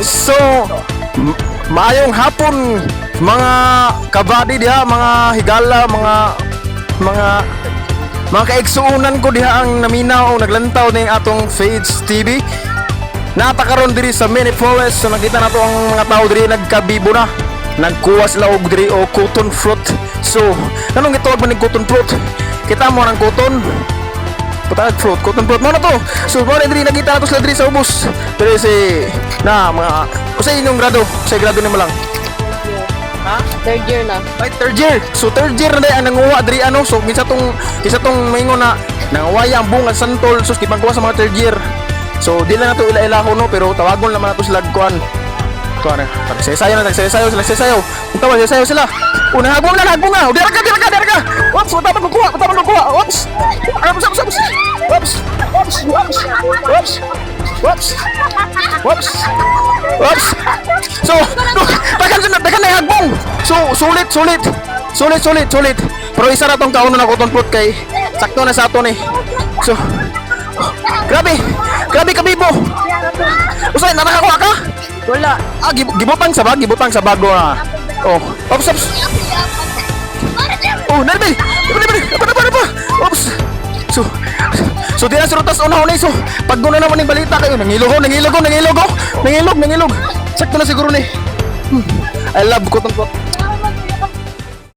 So, maayong hapon mga kabady diha, mga higala, mga kaigsuunan ko diha ang naminaw o naglantaw ning atong Fades TV. Natakaron diri sa mini forest, so nakita nato ang mga tao diri nagkabibo na. Nagkuha sila og diri o cotton fruit. So, kanong gitawag man ning cotton fruit? Kita mo ng cotton cotton fruit mo na to. So, mo na diri nakita nato sila diri sa ubos. Diri si na mga usay inyong grado, usay grado nimo lang. Ha? Third year na. Ay, third year. So third year na day ang nanguha diri ano. So isa tong maingon na nangawaya ang bunga santol. So kipangkuha sa mga third year. So di lang nato ila-ila ko no, pero tawagon naman nato sila kuan. Kuan. Nagsayaw sila. Untawa sayaw sila. Una hagbong na. Dira ka. Ops, matapang ko kuha. Ops. Ops. So, takan na hagbong. So, sulit. Pero isa na tong kauno na cotton fruit kay sakto na sa ato ni. So, grabe kabibo. Usay na nakakuha ka? Wala. Gibutang sa bago na. Oh, ops. Oh, nabi. Apa? Ops. So di na surutas una-una. So pag guna naman ng balita kayo, nangilog. Sakto na siguro ni. I love cotton fruit.